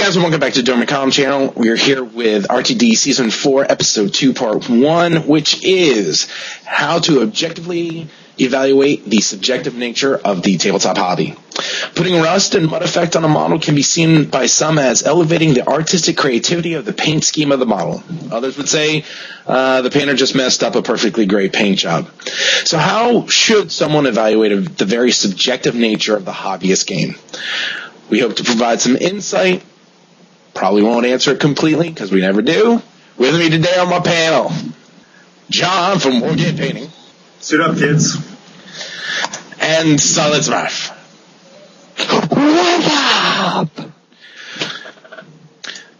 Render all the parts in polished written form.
guys, and welcome back to the doremicom channel. We are here with RTD Season 4, Episode 2, Part 1, which is how to objectively evaluate the subjective nature of the tabletop hobby. Putting rust and mud effect on a model can be seen by some as elevating the artistic creativity of the paint scheme of the model. Others would say the painter just messed up a perfectly great paint job. So how should someone evaluate the very subjective nature of the hobbyist game? We hope to provide some insight. Probably won't answer it completely because we never do. With me today on my panel, John from Wargame Painting. Suit up, kids. And Solid Smurf. What up?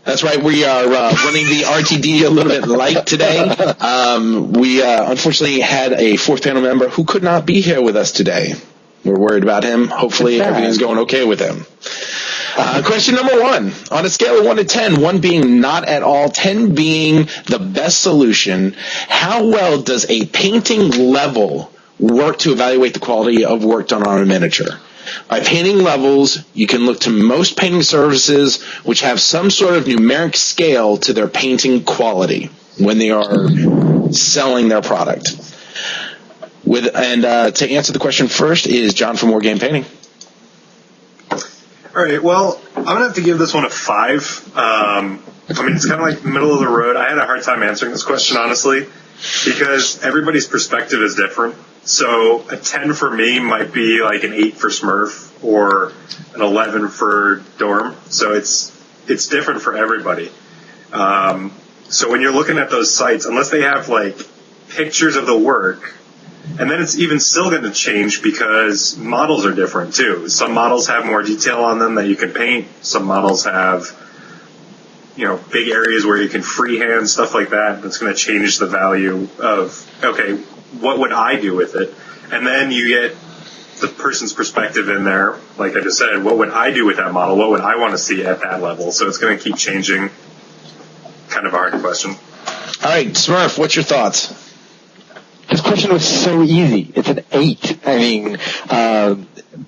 That's right. We are running the RTD a little bit light today. We unfortunately had a fourth panel member who could not be here with us today. We're worried about him. Hopefully everything's going okay with him. Question number 1. On a scale of 1 to 10, 1 being not at all, 10 being the best solution, how well does a painting level work to evaluate the quality of work done on a miniature? By painting levels, you can look to most painting services which have some sort of numeric scale to their painting quality when they are selling their product. To answer the question first is John from Wargame Painting. All right, well, I'm going to have to give this one a 5. It's kind of like middle of the road. I had a hard time answering this question, honestly, because everybody's perspective is different. So a 10 for me might be like an 8 for Smurf or an 11 for Dorm. So it's different for everybody. So when you're looking at those sites, unless they have like pictures of the work, and then it's even still going to change because models are different too. Some models have more detail on them that you can paint. Some models have, big areas where you can freehand, stuff like that. That's going to change the value of, okay, what would I do with it? And then you get the person's perspective in there. Like I just said, what would I do with that model? What would I want to see at that level? So it's going to keep changing. Kind of a hard question. All right, Smurf, what's your thoughts? This question was so easy. It's an 8.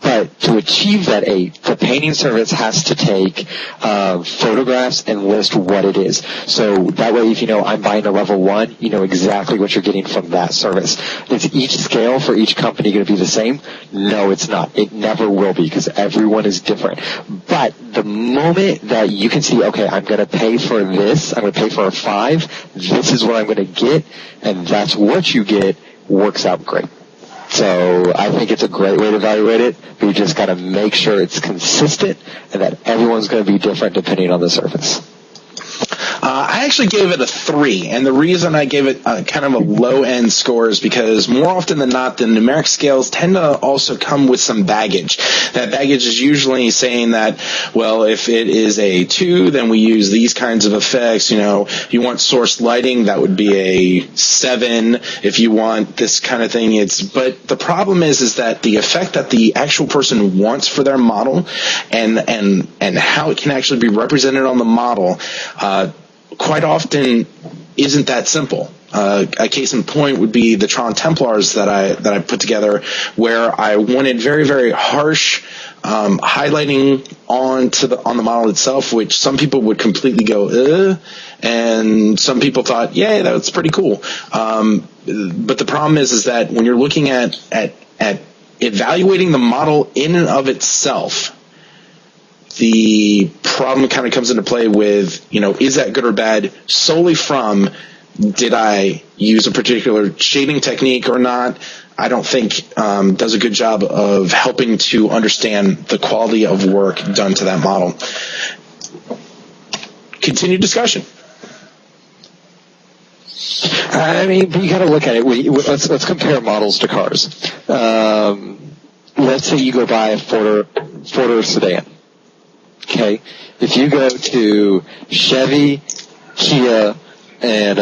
But to achieve that 8, the painting service has to take photographs and list what it is. So that way, if I'm buying a level 1, you know exactly what you're getting from that service. Is each scale for each company going to be the same? No, it's not. It never will be because everyone is different. But the moment that you can see, okay, I'm going to pay for this, I'm going to pay for a 5, this is what I'm going to get, and that's what you get, works out great. So I think it's a great way to evaluate it, but you just got to make sure it's consistent and that everyone's going to be different depending on the surface. I actually gave it a 3, and the reason I gave it kind of a low-end score is because more often than not, the numeric scales tend to also come with some baggage. That baggage is usually saying that, well, if it is a 2, then we use these kinds of effects. You want source lighting, that would be a 7. If you want this kind of thing, but the problem is that the effect that the actual person wants for their model and how it can actually be represented on the model, quite often isn't that simple. A case in point would be the Tron Templars that I put together, where I wanted very, very harsh highlighting on the model itself, which some people would completely go, and some people thought, yeah, that's pretty cool. But the problem is that when you're looking at evaluating the model in and of itself, the problem kind of comes into play with, is that good or bad solely from, did I use a particular shading technique or not? I don't think does a good job of helping to understand the quality of work done to that model. Continued discussion. But you got to look at it. Let's compare models to cars. Let's say you go buy a Ford or sedan. Okay, if you go to Chevy, Kia, and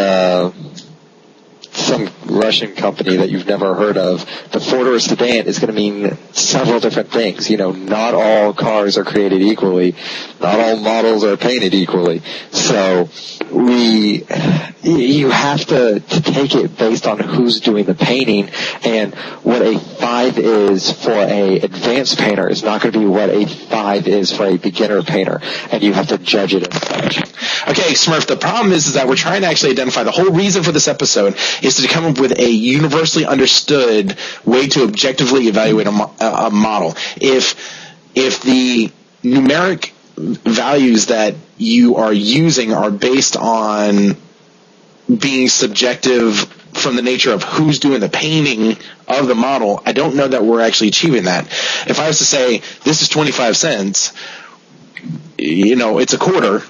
some Russian company that you've never heard of, the four-door sedan is going to mean several different things. Not all cars are created equally. Not all models are painted equally. So you have to take it based on who's doing the painting, and what a 5 is for a advanced painter is not going to be what a 5 is for a beginner painter, and you have to judge it as such. Okay, Smurf, the problem is that we're trying to actually identify the whole reason for this episode is to come up with a universally understood way to objectively evaluate a model. If the numeric values that you are using are based on being subjective from the nature of who's doing the painting of the model, I don't know that we're actually achieving that. If I was to say, this is 25 cents, it's a quarter,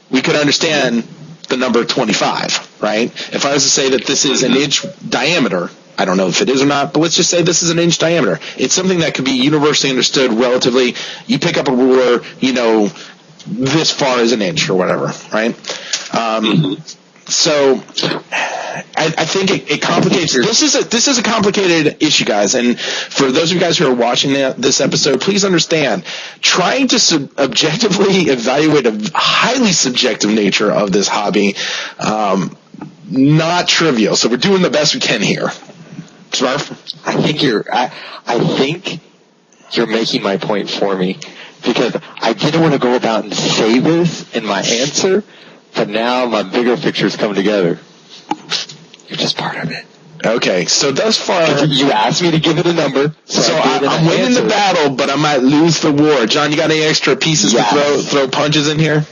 we could understand the number 25, right? If I was to say that this is an inch diameter, I don't know if it is or not, but let's just say this is an inch diameter. It's something that could be universally understood relatively. You pick up a ruler, this far is an inch or whatever, right? So I think it complicates. This is a complicated issue, guys. And for those of you guys who are watching this episode, please understand, trying to objectively evaluate a highly subjective nature of this hobby, not trivial. So we're doing the best we can here. Smurf? I think you're making my point for me, because I didn't want to go about and say this in my answer, but now my bigger picture's come together. You're just part of it. Okay, so thus far... You asked me to give it a number. So I'm winning the battle, but I might lose the war. John, you got any extra pieces to throw punches in here?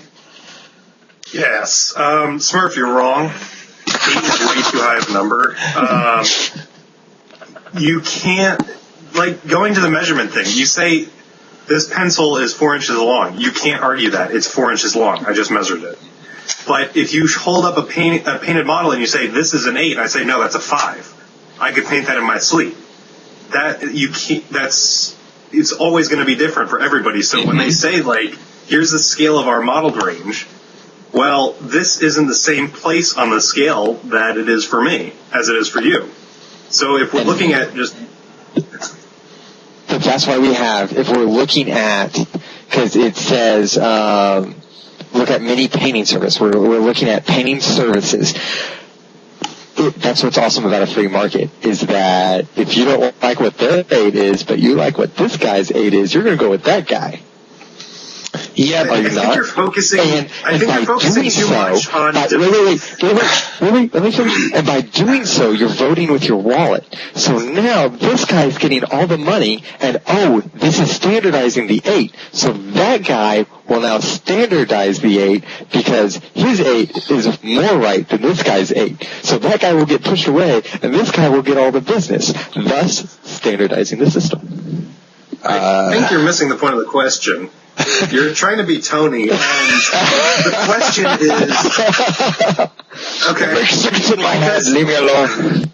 Yes. Smurf, you're wrong. 8 is way too high of a number. You can't... going to the measurement thing, you say this pencil is 4 inches long. You can't argue that. It's 4 inches long. I just measured it. But if you hold up a painted model and you say, this is an 8, and I say, no, that's a 5. I could paint that in my sleep. It's always going to be different for everybody. So when they say, here's the scale of our modeled range, well, this isn't the same place on the scale that it is for me as it is for you. So if we're looking at just... But that's why if we're looking at, because it says... look at mini painting service. We're looking at painting services. That's what's awesome about a free market, is that if you don't like what their 8 is, but you like what this guy's 8 is, you're going to go with that guy. Yeah, I think you're focusing. I think you're focusing too much on. Wait, let me finish. And by doing so, you're voting with your wallet. So now this guy's getting all the money, and this is standardizing the 8. So that guy will now standardize the 8 because his 8 is more right than this guy's 8. So that guy will get pushed away, and this guy will get all the business, thus standardizing the system. I think you're missing the point of the question. You're trying to be Tony, and the question is... Okay. There's six in my head. Leave me alone.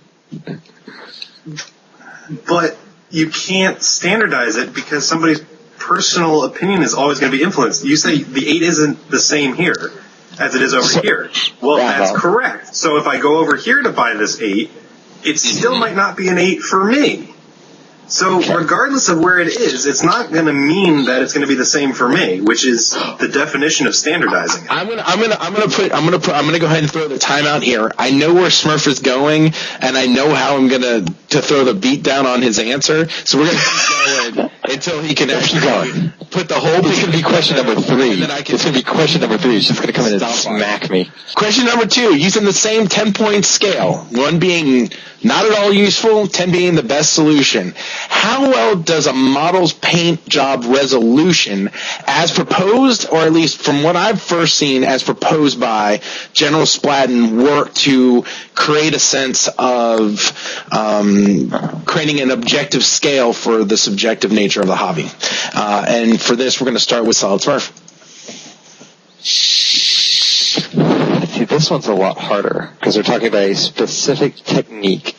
But you can't standardize it because somebody's personal opinion is always going to be influenced. You say the 8 isn't the same here as it is over here. Well, that's correct. So if I go over here to buy this 8, it still might not be an 8 for me. So regardless of where it is, it's not going to mean that it's going to be the same for me, which is the definition of standardizing. I'm gonna go ahead and throw the timeout here. I know where Smurf is going, and I know how I'm gonna throw the beat down on his answer. So we're gonna keep going until he can actually put the whole. It's gonna be question number 3. It's gonna be question number 3. It's just gonna come in and smack me. Question number 2, using the same 10-point scale, 1 being not at all useful, 10 being the best solution. How well does a model's paint job resolution, as proposed, or at least from what I've first seen as proposed by General Splatton, work to create a sense of creating an objective scale for the subjective nature of the hobby? And for this, we're going to start with Solid Smurf. See, this one's a lot harder because we're talking about a specific technique.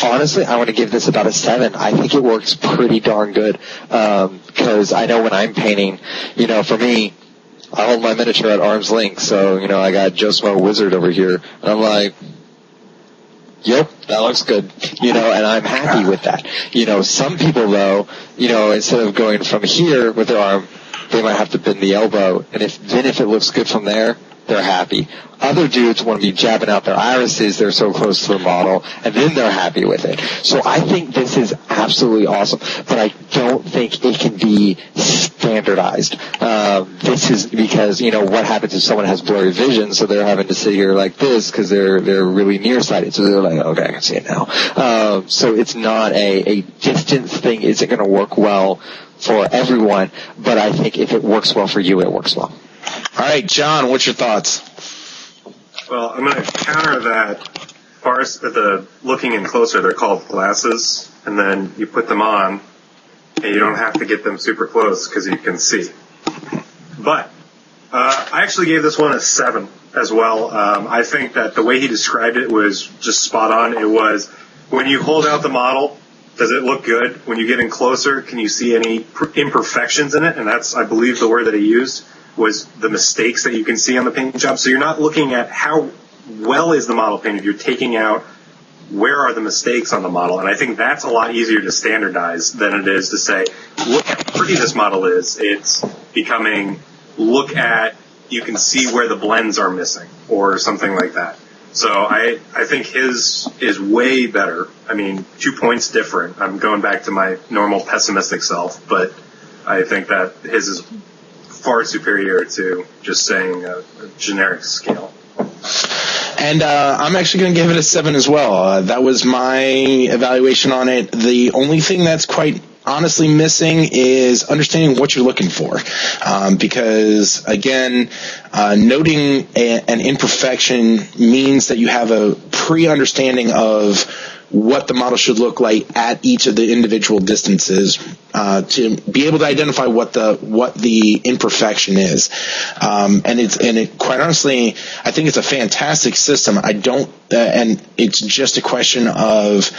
Honestly, I want to give this about a 7. I think it works pretty darn good because I know when I'm painting, for me, I hold my miniature at arm's length. So, I got Joe Smo Wizard over here. And I'm like, yep, that looks good, and I'm happy with that. Some people though, instead of going from here with their arm, they might have to bend the elbow, and if it looks good from there, they're happy. Other dudes want to be jabbing out their irises, they're so close to the model, and then they're happy with it. So I think this is absolutely awesome, but I don't think it can be standardized. This is because, what happens if someone has blurry vision, so they're having to sit here like this because they're really nearsighted, so they're like, okay, I can see it now. So it's not a distance thing isn't going to work well for everyone, but I think if it works well for you, it works well. All right, John, what's your thoughts? Well, I'm going to counter that. As far as the looking in closer, they're called glasses, and then you put them on, and you don't have to get them super close because you can see. But I actually gave this one a 7 as well. I think that the way he described it was just spot on. It was, when you hold out the model, does it look good? When you get in closer, can you see any imperfections in it? And that's, I believe, the word that he used was the mistakes that you can see on the paint job. So you're not looking at how well is the model painted. You're taking out where are the mistakes on the model. And I think that's a lot easier to standardize than it is to say, look how pretty this model is. It's becoming, look at, you can see where the blends are missing or something like that. So I think his is way better. I mean, 2 points different. I'm going back to my normal pessimistic self, but I think that his is far superior to just saying a generic scale. And I'm actually going to give it a 7 as well. That was my evaluation on it. The only thing that's quite honestly missing is understanding what you're looking for. Because, again, noting an imperfection means that you have a pre-understanding of what the model should look like at each of the individual distances, to be able to identify what the imperfection is. And quite honestly, I think it's a fantastic system. And it's just a question of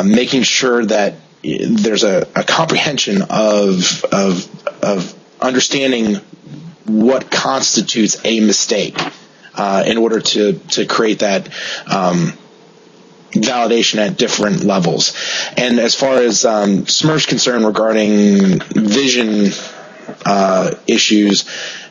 making sure that there's a comprehension of understanding what constitutes a mistake, in order to create that, validation at different levels. And as far as Smurf's concerned regarding vision issues,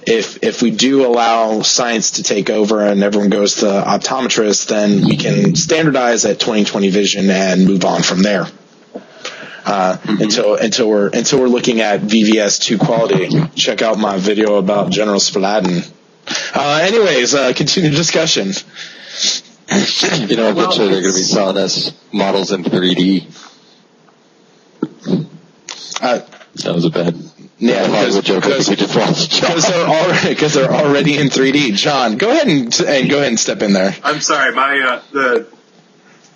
if we do allow science to take over and everyone goes to optometrists, then we can standardize at 20/20 vision and move on from there. Until we're looking at VVS 2 quality. Check out my video about General Splatton. Anyways, continue discussion. Eventually they're going to be selling us models in 3D. That was a bad. Yeah, because they're already in 3D. John, go ahead and step in there. I'm sorry, my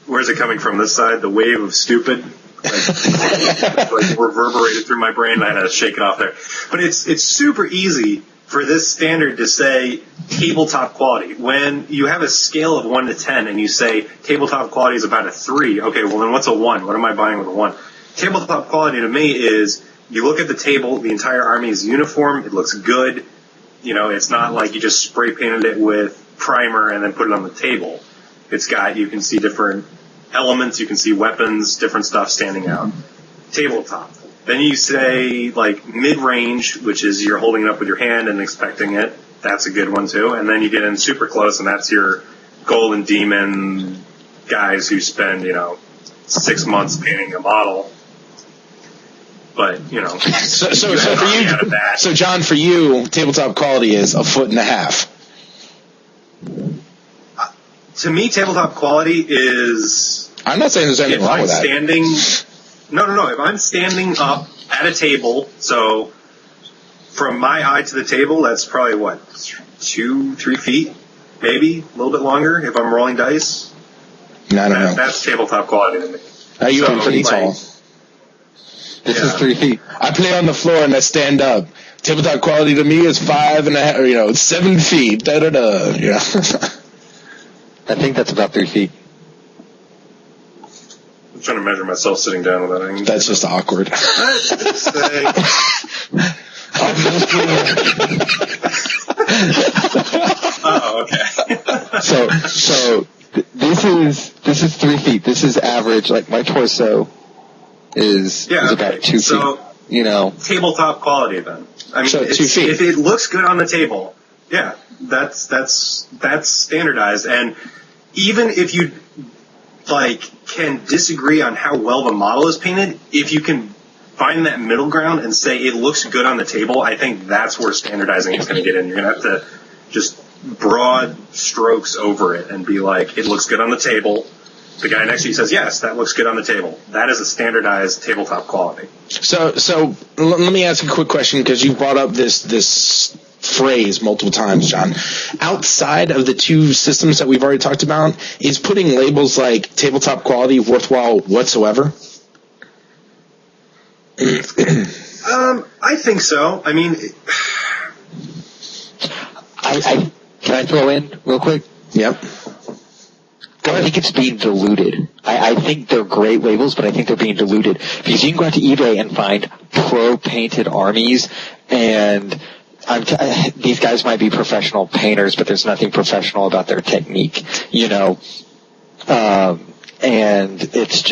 where's it coming from? This side, the wave of stupid, like reverberated through my brain. I had to shake it off there. But it's super easy for this standard to say tabletop quality. When you have a scale of 1 to 10 and you say tabletop quality is about a 3, okay, well then what's a 1? What am I buying with a 1? Tabletop quality to me is you look at the table, the entire army is uniform, it looks good. It's not like you just spray painted it with primer and then put it on the table. You can see different elements, you can see weapons, different stuff standing out. Tabletop. Then you say, like, mid-range, which is you're holding it up with your hand and expecting it. That's a good one, too. And then you get in super close, and that's your golden demon guys who spend, 6 months painting a model. But, So for you, so John, for you, tabletop quality is 1.5 feet. To me, tabletop quality is... I'm not saying there's anything wrong with that. No. If I'm standing up at a table, so from my eye to the table, that's probably 2-3 feet, maybe a little bit longer if I'm rolling dice. No, I don't know. That's tabletop quality to me. You are pretty tall. This is 3 feet. I play on the floor and I stand up. Tabletop quality to me is 5.5, 7 feet. Da da da. Yeah. I think that's about 3 feet. I'm trying to measure myself sitting down without anything. That's just awkward. Oh, okay. So this this is 3 feet. This is average. Like my torso is about 2 feet. You know, tabletop quality. Then I mean, so 2 feet. If it looks good on the table, that's standardized. And even if you can disagree on how well the model is painted, if you can find that middle ground and say it looks good on the table, I think that's where standardizing is going to get in. You're going to have to just broad strokes over it and be like, it looks good on the table. The guy next to you says, yes, that looks good on the table. That is a standardized tabletop quality. So let me ask a quick question, because you brought up this phrase multiple times, John. Outside of the two systems that we've already talked about, is putting labels like tabletop quality worthwhile whatsoever? I think so. I mean, can I throw in real quick? Yep. I think it's being diluted. I think they're great labels, but I think they're being diluted, because you can go out to eBay and find pro-painted armies, and these guys might be professional painters, but there's nothing professional about their technique, you know. And it's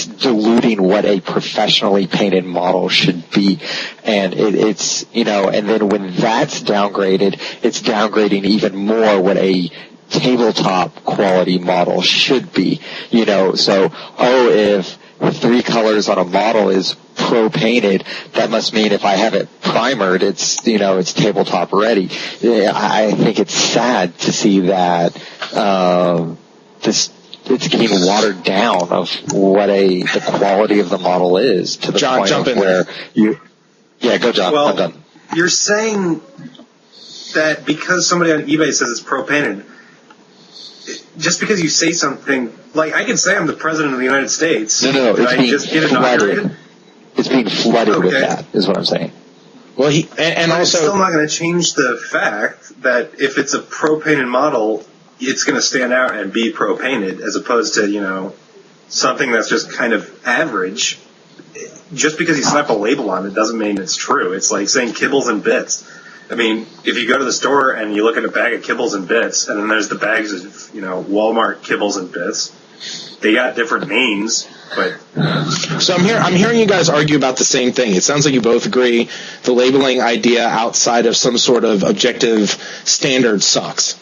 diluting what a professionally painted model should be. And it's, you know, and then when that's downgraded, it's downgrading even more what a tabletop quality model should be, you know. So, if 3 colors on a model is pro-painted, that must mean if I have it primered, it's, you know, it's tabletop ready. I think it's sad to see that, it's getting watered down of what the quality of the model is, to the John, point where go John, well, I'm done. You're saying that because somebody on eBay says it's pro-painted, just because you say something, like I can say I'm the president of the United States. No, it's being just get flooded. It's being flooded with that, is what I'm saying. Well, and also, it's still not going to change the fact that if it's a pro-painted model, it's going to stand out and be pro-painted, as opposed to, you know, something that's just kind of average. Just because you slap a label on it doesn't mean it's true. It's like saying kibbles and bits. I mean, if you go to the store and you look at a bag of kibbles and bits, and then there's the bags of, you know, Walmart kibbles and bits, they got different names, but... So I'm hearing you guys argue about the same thing. It sounds like you both agree the labeling idea outside of some sort of objective standard sucks.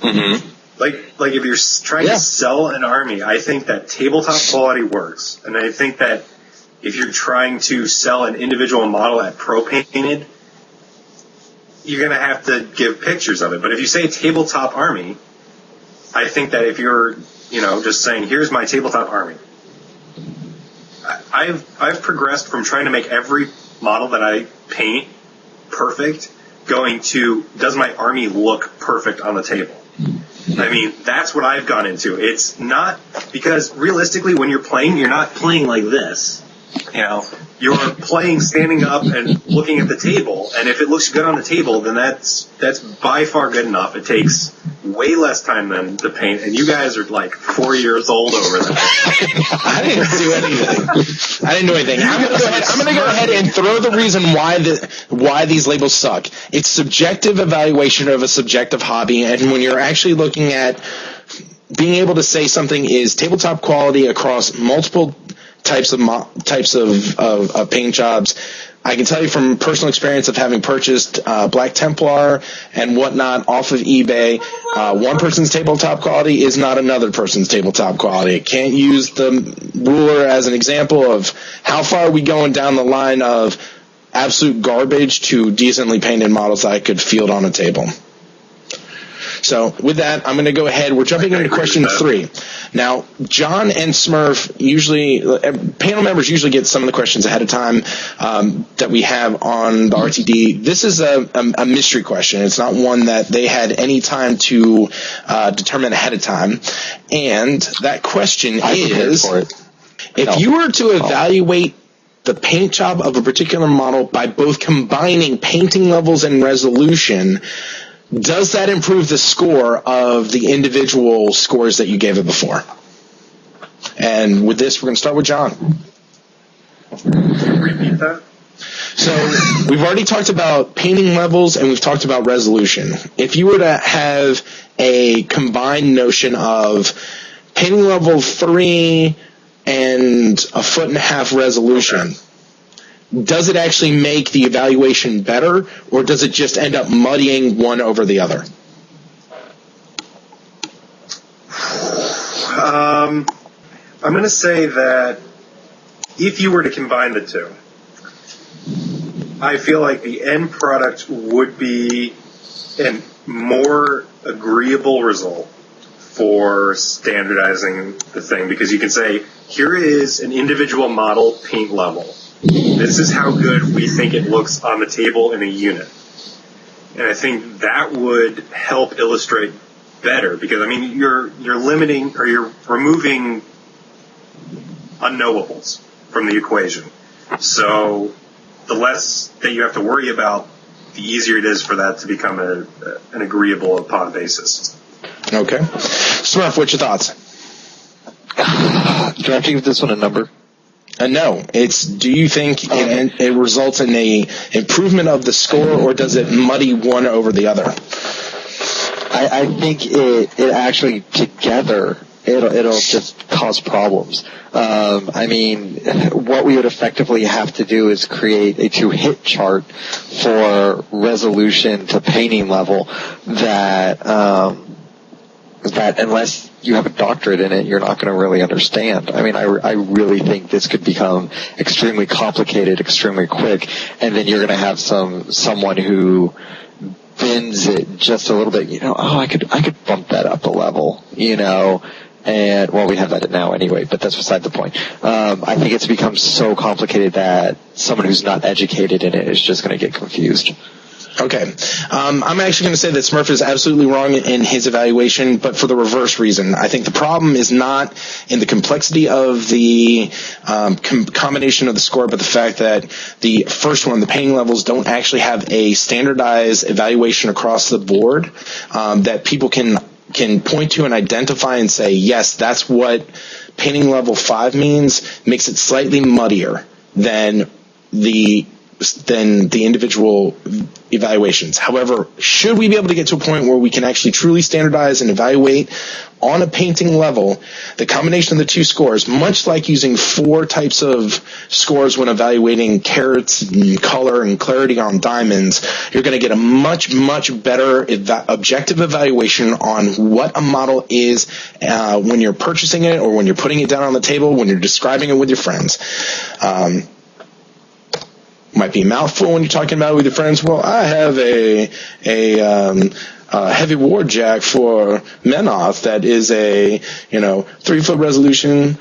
Mm-hmm. Like if you're trying to sell an army, I think that tabletop quality works. And I think that if you're trying to sell an individual model at pro-painted, you're going to have to give pictures of it. But if you say tabletop army, I think that if you're, you know, just saying, here's my tabletop army, I've progressed from trying to make every model that I paint perfect, going to, does my army look perfect on the table? I mean, that's what I've gone into. It's not, because realistically, when you're playing, you're not playing like this. You know, you're playing standing up and looking at the table, and if it looks good on the table, then that's by far good enough. It takes way less time than the paint, and you guys are like 4 years old over that. I didn't do anything. I'm going to go ahead and throw the reason why these labels suck. It's subjective evaluation of a subjective hobby, and when you're actually looking at being able to say something is tabletop quality across multiple types of paint jobs, I can tell you from personal experience of having purchased Black Templar and whatnot off of eBay, one person's tabletop quality is not another person's tabletop quality. I can't use the ruler as an example of how far are we going down the line of absolute garbage to decently painted models that I could field on a table. So with that, I'm going to go ahead. We're jumping into question 3. Now, John and Smurf usually, panel members usually get some of the questions ahead of time that we have on the RTD. This is a mystery question. It's not one that they had any time to determine ahead of time. And that question is, if you were to evaluate the paint job of a particular model by both combining painting levels and resolution, does that improve the score of the individual scores that you gave it before? And with this, we're going to start with John. Repeat that. So we've already talked about painting levels and we've talked about resolution. If you were to have a combined notion of painting level 3 and 1.5 foot resolution, does it actually make the evaluation better, or does it just end up muddying one over the other? I'm going to say that if you were to combine the two, I feel like the end product would be a more agreeable result for standardizing the thing, because you can say, here is an individual model paint level. This is how good we think it looks on the table in a unit. And I think that would help illustrate better, because I mean you're limiting, or you're removing unknowables from the equation. So the less that you have to worry about, the easier it is for that to become an agreeable upon basis. Okay. Smurf, what's your thoughts? Do I have to give this one a number? No. It's, do you think it results in a improvement of the score, or does it muddy one over the other? I think it actually together it'll just cause problems. I mean, what we would effectively have to do is create a 2-hit chart for resolution to painting level that unless you have a doctorate in it, you're not going to really understand. I mean, I really think this could become extremely complicated, extremely quick, and then you're going to have someone who bends it just a little bit. You know, I could bump that up a level. You know. And, well, we have that now anyway, but that's beside the point. I think it's become so complicated that someone who's not educated in it is just going to get confused. Okay. I'm actually going to say that Smurf is absolutely wrong in his evaluation, but for the reverse reason. I think the problem is not in the complexity of the combination of the score, but the fact that the first one, the painting levels, don't actually have a standardized evaluation across the board that people can point to and identify and say, yes, that's what painting level 5 means, makes it slightly muddier than the individual evaluations. However, should we be able to get to a point where we can actually truly standardize and evaluate on a painting level the combination of the two scores, much like using 4 types of scores when evaluating carats and color and clarity on diamonds, you're going to get a much, much better objective evaluation on what a model is when you're purchasing it, or when you're putting it down on the table, when you're describing it with your friends. Might be a mouthful when you're talking about it with your friends. Well, I have a heavy ward jack for Menoth that is a 3-foot resolution,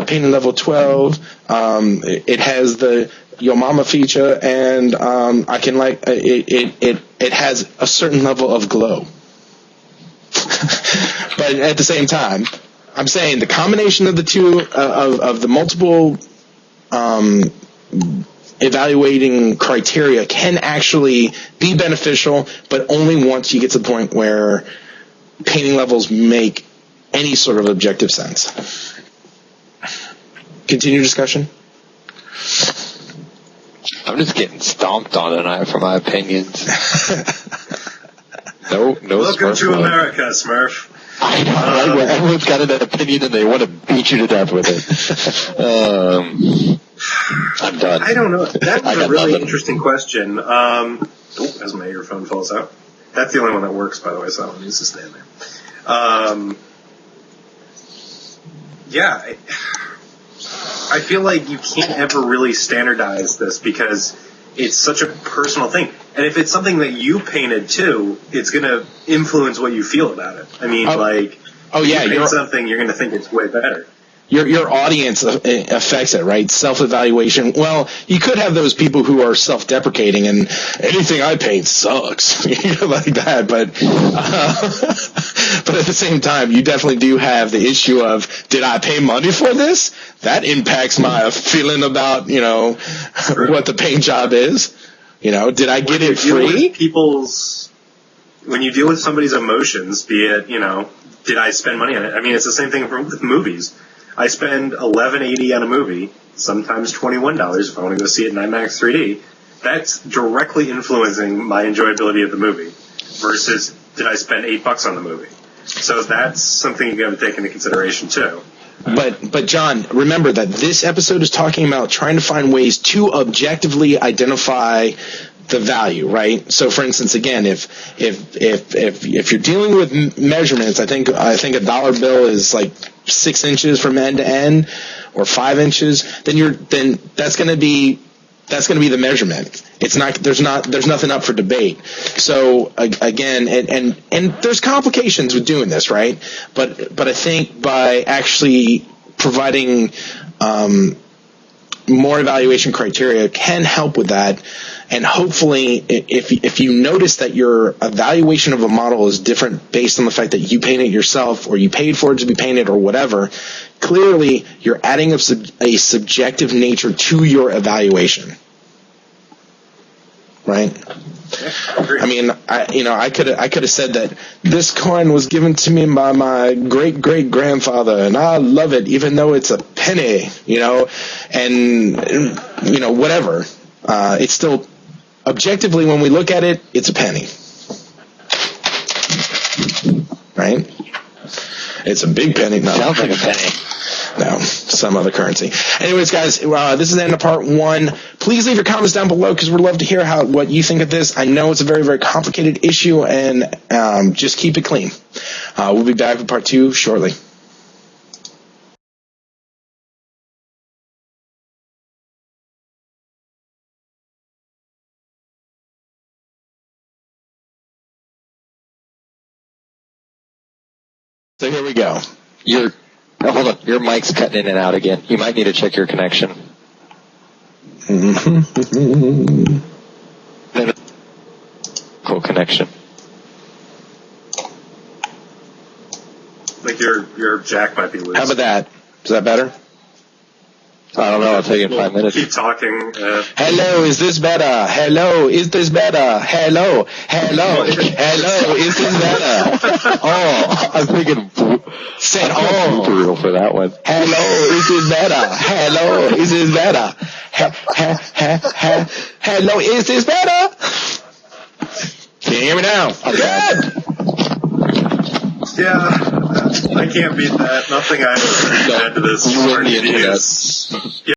painting level 12. It has the Yo Mama feature, and I can it has a certain level of glow. But at the same time, I'm saying the combination of the two of the multiple evaluating criteria can actually be beneficial, but only once you get to the point where painting levels make any sort of objective sense. Continue discussion. I'm just getting stomped on tonight for my opinions. No. Welcome to America, Smurf. I know, right? Where everyone's got an opinion and they want to beat you to death with it. I'm done. I don't know. That's a really interesting question. As my earphone falls out. That's the only one that works, by the way, so that one needs to stand there. I feel like you can't ever really standardize this because it's such a personal thing. And if it's something that you painted too, it's going to influence what you feel about it. I mean, if you paint something, you're going to think it's way better. Your audience affects it, right? Self-evaluation. Well, you could have those people who are self-deprecating and anything I paint sucks, like that. But at the same time, you definitely do have the issue of, did I pay money for this? That impacts my feeling about, what the paint job is. Did I get it free? When you deal with somebody's emotions, be it, did I spend money on it? I mean, it's the same thing with movies. I spend $11.80 on a movie, sometimes $21 if I want to go see it in IMAX 3D. That's directly influencing my enjoyability of the movie versus did I spend $8 on the movie? So that's something you got to take into consideration too. But John, remember that this episode is talking about trying to find ways to objectively identify the value, right? So, for instance, again, if you're dealing with measurements, I think a dollar bill is like 6 inches from end to end, or 5 inches. Then that's going to be the measurement. It's not. There's nothing up for debate. So again, and there's complications with doing this, right? But I think by actually providing more evaluation criteria can help with that. And hopefully, if you notice that your evaluation of a model is different based on the fact that you painted it yourself or you paid for it to be painted or whatever, clearly you're adding a subjective nature to your evaluation. Right? I mean, I could have said that this coin was given to me by my great great grandfather, and I love it, even though it's a penny. And whatever. It's still objectively, when we look at it, it's a penny, right? It's a big penny. No, sounds like a penny. No, some other currency. Anyways, guys, this is the end of part 1. Please leave your comments down below because we'd love to hear what you think of this. I know it's a very, very complicated issue, and just keep it clean. We'll be back with part 2 shortly. So here we go. Hold on. Your mic's cutting in and out again. You might need to check your connection. Cool connection. Like your jack might be loose. How about that? Is that better? I don't know. I'll take it in 5 minutes. Keep talking. Hello, is this better? Hello, is this better? Hello, is this better? Oh, I'm thinking. Said For real for that one. Hello, is this better? Hello, is this better? Hello, is this better? Can you hear me now? Good. Yeah, I can't beat that. Nothing I add to this. You win the RTD internet. is-